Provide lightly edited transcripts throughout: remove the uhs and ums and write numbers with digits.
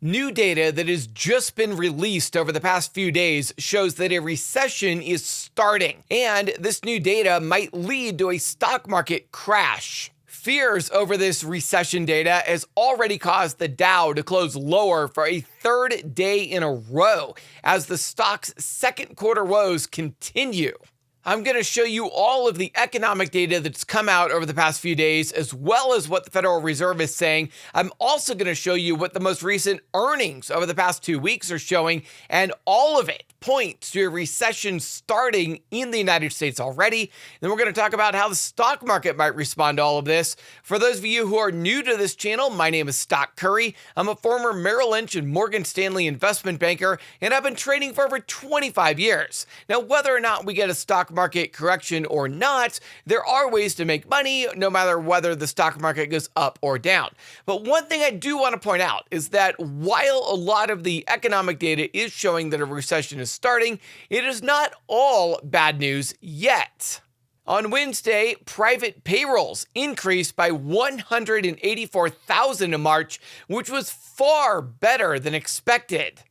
New data that has just been released over the past few days shows that a recession is starting, and this new data might lead to a stock market crash. Fears over this recession data has already caused the Dow to close lower for a third day in a row as the stock's second quarter woes continue. I'm going to show you all of the economic data that's come out over the past few days, as well as what the Federal Reserve is saying. I'm also going to show you what the most recent earnings over the past 2 weeks are showing, and all of it points to a recession starting in the United States already. Then we're going to talk about how the stock market might respond to all of this. For those of you who are new to this channel, my name is Stock Curry. I'm a former Merrill Lynch and Morgan Stanley investment banker, and I've been trading for over 25 years. Now, whether or not we get a stock market correction or not, there are ways to make money no matter whether the stock market goes up or down. But one thing I do want to point out is that while a lot of the economic data is showing that a recession is starting, it is not all bad news yet. On Wednesday, private payrolls increased by 184,000 in March, which was far better than expected.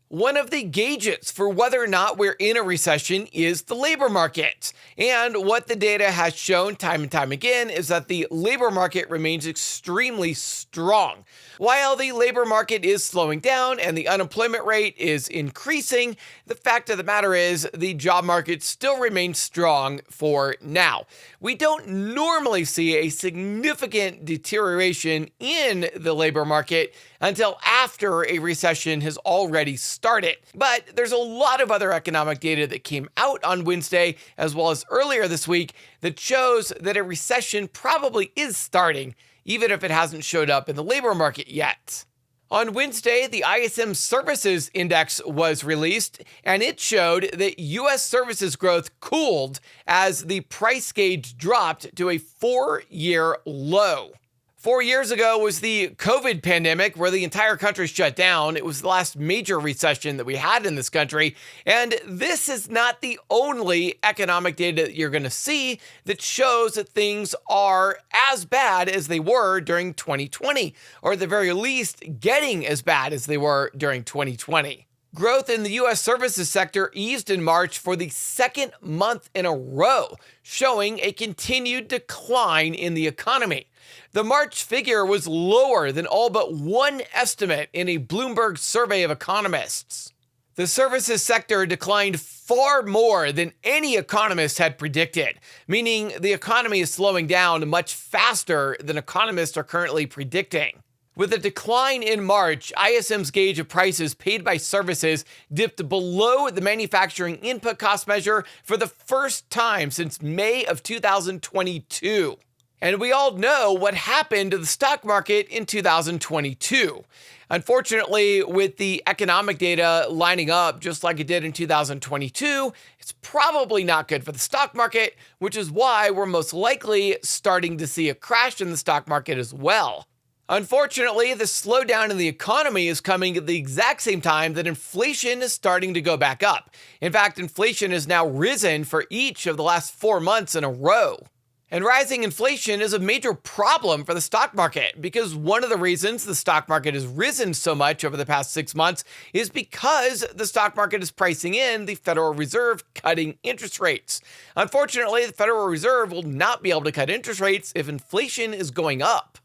One of the gauges for whether or not we're in a recession is the labor market. And what the data has shown time and time again is that the labor market remains extremely strong. While the labor market is slowing down and the unemployment rate is increasing, the fact of the matter is the job market still remains strong for now. We don't normally see a significant deterioration in the labor market until after a recession has already started. But there's a lot of other economic data that came out on Wednesday, as well as earlier this week, that shows that a recession probably is starting, even if it hasn't showed up in the labor market yet. On Wednesday, the ISM Services Index was released, and it showed that U.S. services growth cooled as the price gauge dropped to a 4-year low. 4 years ago was the COVID pandemic, where the entire country shut down. It was the last major recession that we had in this country. And this is not the only economic data that you're going to see that shows that things are as bad as they were during 2020, or at the very least, getting as bad as they were during 2020. Growth in the U.S. services sector eased in March for the second month in a row, showing a continued decline in the economy. The March figure was lower than all but one estimate in a Bloomberg survey of economists. The services sector declined far more than any economist had predicted, meaning the economy is slowing down much faster than economists are currently predicting. With a decline in March, ISM's gauge of prices paid by services dipped below the manufacturing input cost measure for the first time since May of 2022. And we all know what happened to the stock market in 2022. Unfortunately, with the economic data lining up just like it did in 2022, it's probably not good for the stock market, which is why we're most likely starting to see a crash in the stock market as well. Unfortunately, the slowdown in the economy is coming at the exact same time that inflation is starting to go back up. In fact, inflation has now risen for each of the last 4 months in a row. And rising inflation is a major problem for the stock market, because one of the reasons the stock market has risen so much over the past 6 months is because the stock market is pricing in the Federal Reserve cutting interest rates. Unfortunately, the Federal Reserve will not be able to cut interest rates if inflation is going up.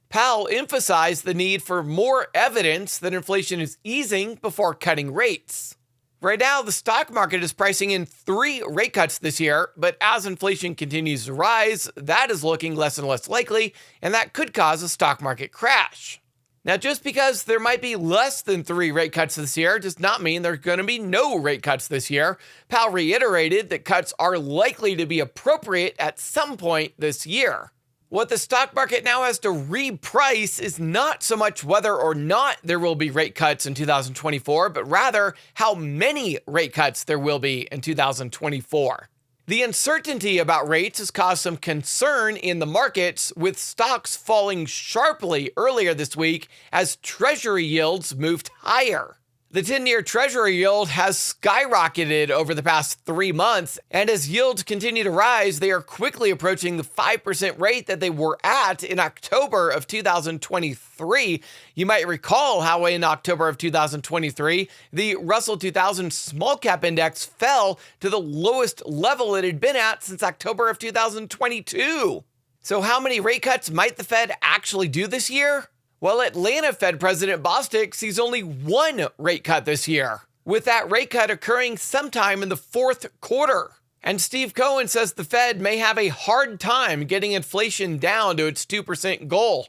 Powell emphasized the need for more evidence that inflation is easing before cutting rates. Right now, the stock market is pricing in 3 rate cuts this year, but as inflation continues to rise, that is looking less and less likely, and that could cause a stock market crash. Now, just because there might be less than 3 rate cuts this year does not mean there's going to be no rate cuts this year. Powell reiterated that cuts are likely to be appropriate at some point this year. What the stock market now has to reprice is not so much whether or not there will be rate cuts in 2024, but rather how many rate cuts there will be in 2024. The uncertainty about rates has caused some concern in the markets, with stocks falling sharply earlier this week as Treasury yields moved higher. The 10-year Treasury yield has skyrocketed over the past 3 months, and as yields continue to rise, they are quickly approaching the 5% rate that they were at in October of 2023. You might recall how in October of 2023, the Russell 2000 Small Cap Index fell to the lowest level it had been at since October of 2022. So how many rate cuts might the Fed actually do this year? Well, Atlanta Fed President Bostic sees only one rate cut this year, with that rate cut occurring sometime in the fourth quarter. And Steve Cohen says the Fed may have a hard time getting inflation down to its 2% goal.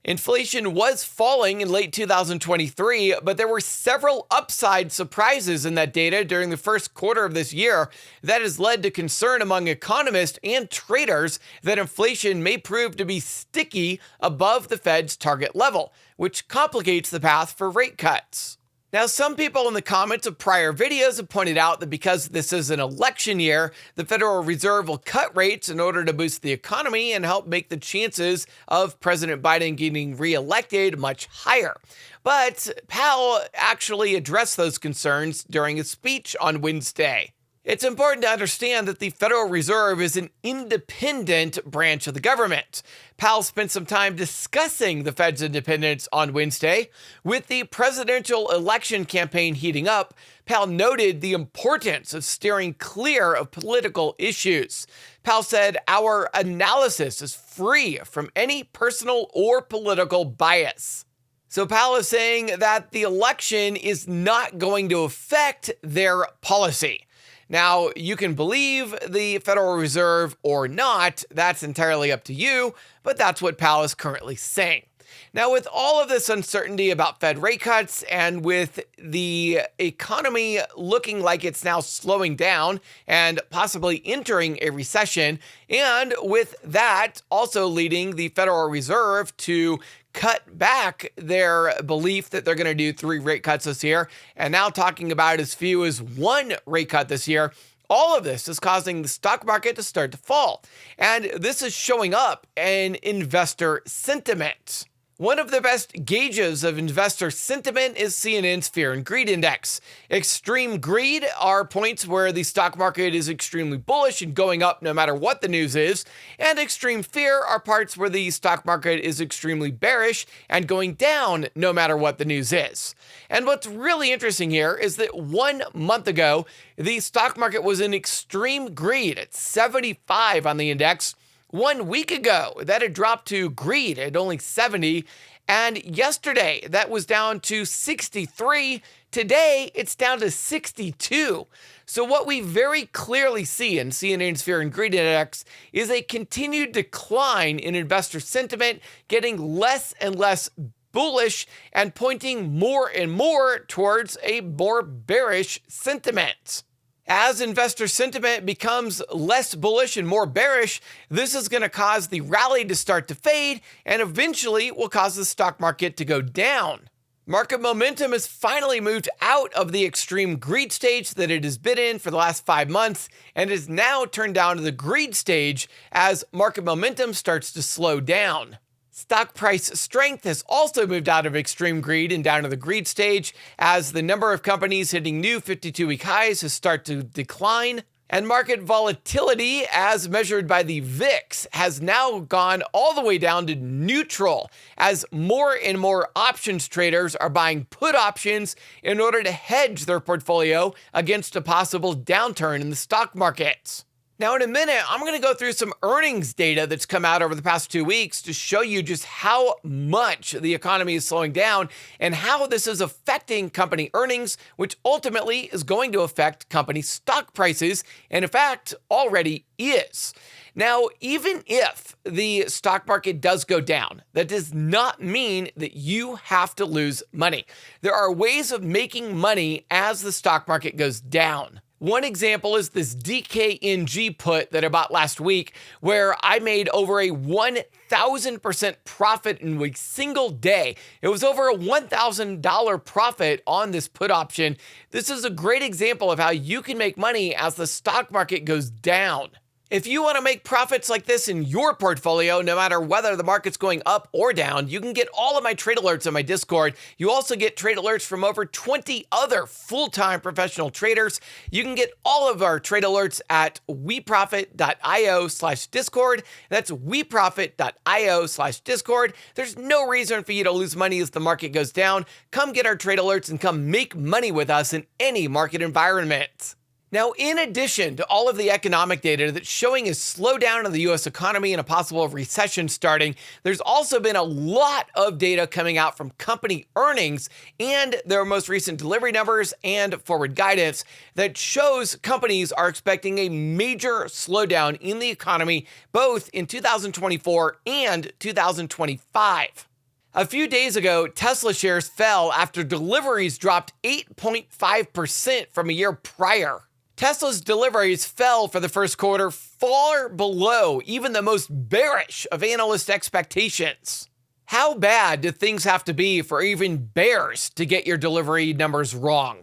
Inflation was falling in late 2023, but there were several upside surprises in that data during the first quarter of this year that has led to concern among economists and traders that inflation may prove to be sticky above the Fed's target level, which complicates the path for rate cuts. Now, some people in the comments of prior videos have pointed out that because this is an election year, the Federal Reserve will cut rates in order to boost the economy and help make the chances of President Biden getting reelected much higher. But Powell actually addressed those concerns during his speech on Wednesday. It's important to understand that the Federal Reserve is an independent branch of the government. Powell spent some time discussing the Fed's independence on Wednesday. With the presidential election campaign heating up, Powell noted the importance of steering clear of political issues. Powell said, "Our analysis is free from any personal or political bias." So Powell is saying that the election is not going to affect their policy. Now, you can believe the Federal Reserve or not, that's entirely up to you, but that's what Powell is currently saying. Now, with all of this uncertainty about Fed rate cuts and with the economy looking like it's now slowing down and possibly entering a recession, and with that also leading the Federal Reserve to cut back their belief that they're going to do 3 rate cuts this year, and now talking about as few as 1 rate cut this year, all of this is causing the stock market to start to fall. And this is showing up in investor sentiment. One of the best gauges of investor sentiment is CNN's Fear and Greed Index. Extreme greed are points where the stock market is extremely bullish and going up no matter what the news is, and extreme fear are parts where the stock market is extremely bearish and going down no matter what the news is. And what's really interesting here is that 1 month ago, the stock market was in extreme greed at 75 on the index. 1 week ago, that had dropped to greed at only 70. And yesterday, that was down to 63. Today, it's down to 62. So what we very clearly see in CNN's Fear and Greed Index is a continued decline in investor sentiment, getting less and less bullish and pointing more and more towards a more bearish sentiment. As investor sentiment becomes less bullish and more bearish, this is going to cause the rally to start to fade and eventually will cause the stock market to go down. Market momentum has finally moved out of the extreme greed stage that it has been in for the last 5 months and is now turned down to the greed stage as market momentum starts to slow down. Stock price strength has also moved out of extreme greed and down to the greed stage as the number of companies hitting new 52-week highs has started to decline. And market volatility, as measured by the VIX, has now gone all the way down to neutral as more and more options traders are buying put options in order to hedge their portfolio against a possible downturn in the stock markets. Now, in a minute, I'm going to go through some earnings data that's come out over the past 2 weeks to show you just how much the economy is slowing down and how this is affecting company earnings, which ultimately is going to affect company stock prices, and in fact, already is. Now, even if the stock market does go down, that does not mean that you have to lose money. There are ways of making money as the stock market goes down. One example is this DKNG put that I bought last week, where I made over a 1,000% profit in a single day. It was over a $1,000 profit on this put option. This is a great example of how you can make money as the stock market goes down. If you want to make profits like this in your portfolio, no matter whether the market's going up or down, you can get all of my trade alerts on my Discord. You also get trade alerts from over 20 other full-time professional traders. You can get all of our trade alerts at weprofit.io/Discord. That's weprofit.io/Discord. There's no reason for you to lose money as the market goes down. Come get our trade alerts and come make money with us in any market environment. Now, in addition to all of the economic data that's showing a slowdown in the U.S. economy and a possible recession starting, there's also been a lot of data coming out from company earnings and their most recent delivery numbers and forward guidance that shows companies are expecting a major slowdown in the economy, both in 2024 and 2025. A few days ago, Tesla shares fell after deliveries dropped 8.5% from a year prior. Tesla's deliveries fell for the first quarter far below even the most bearish of analyst expectations. How bad do things have to be for even bears to get your delivery numbers wrong?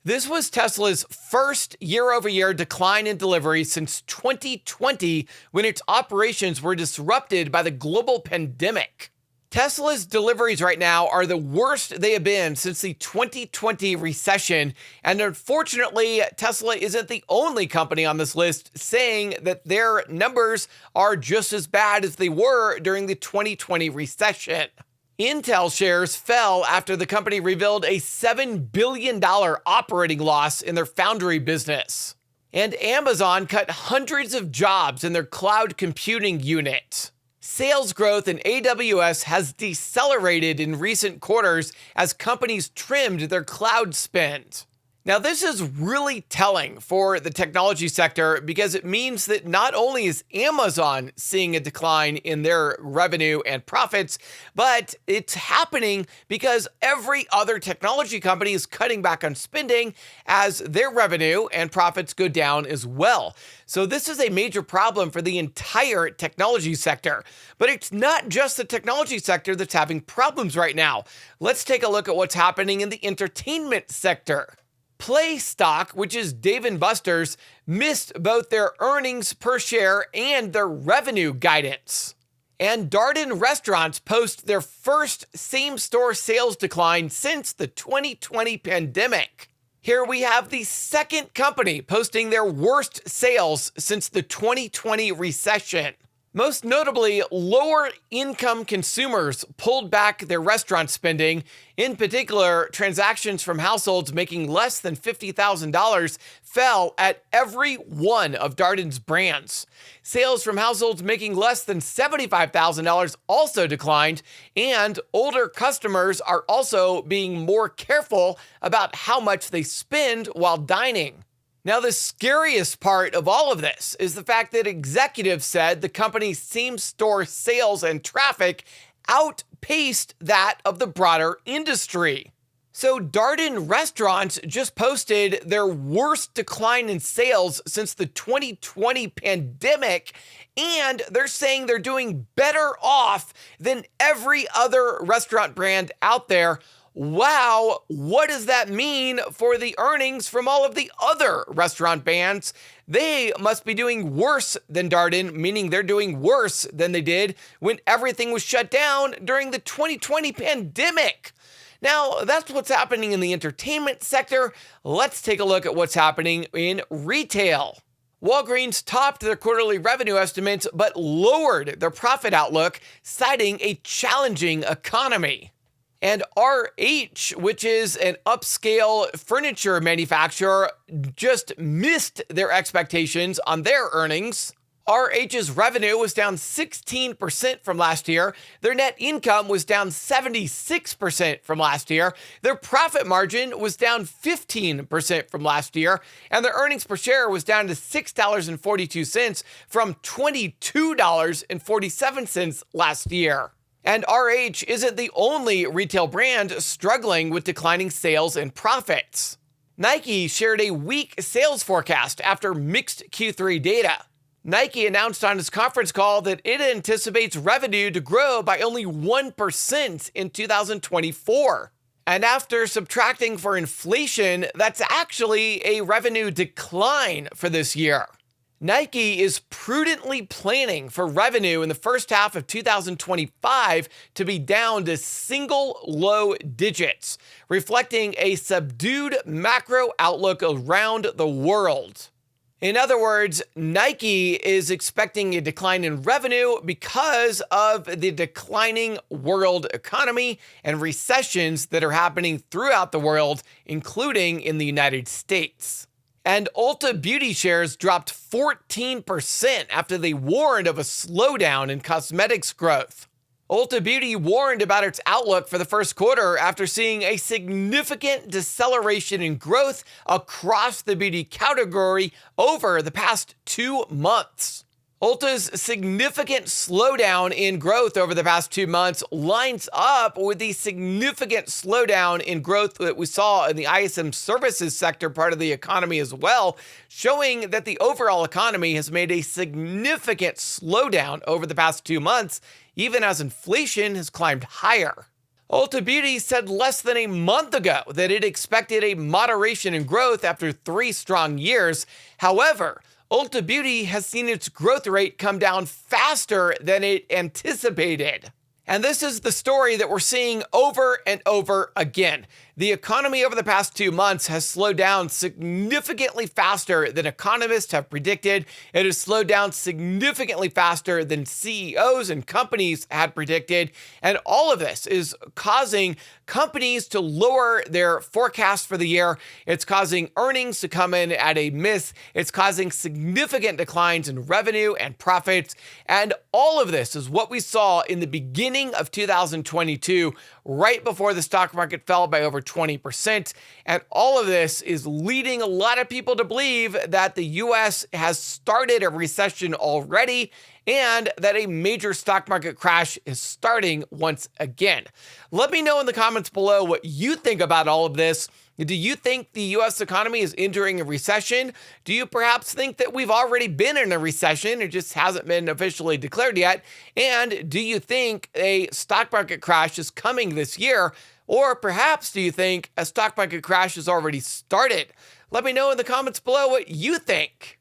This was Tesla's first year-over-year decline in deliveries since 2020, when its operations were disrupted by the global pandemic. Tesla's deliveries right now are the worst they have been since the 2020 recession, and unfortunately, Tesla isn't the only company on this list saying that their numbers are just as bad as they were during the 2020 recession. Intel shares fell after the company revealed a $7 billion operating loss in their foundry business. And Amazon cut hundreds of jobs in their cloud computing unit. Sales growth in AWS has decelerated in recent quarters as companies trimmed their cloud spend. Now, this is really telling for the technology sector because it means that not only is Amazon seeing a decline in their revenue and profits, but it's happening because every other technology company is cutting back on spending as their revenue and profits go down as well. So this is a major problem for the entire technology sector. But it's not just the technology sector that's having problems right now. Let's take a look at what's happening in the entertainment sector. Play stock, which is Dave & Buster's, missed both their earnings per share and their revenue guidance. And Darden Restaurants post their first same-store sales decline since the 2020 pandemic. Here we have the second company posting their worst sales since the 2020 recession. Most notably, lower-income consumers pulled back their restaurant spending. In particular, transactions from households making less than $50,000 fell at every one of Darden's brands. Sales from households making less than $75,000 also declined, and older customers are also being more careful about how much they spend while dining. Now, the scariest part of all of this is the fact that executives said the company's same-store sales and traffic outpaced that of the broader industry. So Darden Restaurants just posted their worst decline in sales since the 2020 pandemic, and they're saying they're doing better off than every other restaurant brand out there. Wow, what does that mean for the earnings from all of the other restaurant brands? They must be doing worse than Darden, meaning they're doing worse than they did when everything was shut down during the 2020 pandemic. Now, that's what's happening in the entertainment sector. Let's take a look at what's happening in retail. Walgreens topped their quarterly revenue estimates but lowered their profit outlook, citing a challenging economy. And RH, which is an upscale furniture manufacturer, just missed their expectations on their earnings. RH's revenue was down 16% from last year. Their net income was down 76% from last year. Their profit margin was down 15% from last year. And their earnings per share was down to $6.42 from $22.47 last year. And RH isn't the only retail brand struggling with declining sales and profits. Nike shared a weak sales forecast after mixed Q3 data. Nike announced on its conference call that it anticipates revenue to grow by only 1% in 2024. And after subtracting for inflation, that's actually a revenue decline for this year. Nike is prudently planning for revenue in the first half of 2025 to be down to single low digits, reflecting a subdued macro outlook around the world. In other words, Nike is expecting a decline in revenue because of the declining world economy and recessions that are happening throughout the world, including in the United States. And Ulta Beauty shares dropped 14% after they warned of a slowdown in cosmetics growth. Ulta Beauty warned about its outlook for the first quarter after seeing a significant deceleration in growth across the beauty category over the past 2 months. Ulta's significant slowdown in growth over the past 2 months lines up with the significant slowdown in growth that we saw in the ISM services sector part of the economy as well, showing that the overall economy has made a significant slowdown over the past 2 months, even as inflation has climbed higher. Ulta Beauty said less than a month ago that it expected a moderation in growth after 3 strong years. However, Ulta Beauty has seen its growth rate come down faster than it anticipated. And this is the story that we're seeing over and over again. The economy over the past 2 months has slowed down significantly faster than economists have predicted. It has slowed down significantly faster than CEOs and companies had predicted. And all of this is causing companies to lower their forecast for the year. It's causing earnings to come in at a miss. It's causing significant declines in revenue and profits. And all of this is what we saw in the beginning of 2022, right before the stock market fell by over 20%. And all of this is leading a lot of people to believe that the US has started a recession already and that a major stock market crash is starting once again. Let me know in the comments below what you think about all of this. Do you think the US economy is entering a recession? Do you perhaps think that we've already been in a recession? It just hasn't been officially declared yet. And do you think a stock market crash is coming this year? Or perhaps do you think a stock market crash has already started? Let me know in the comments below what you think.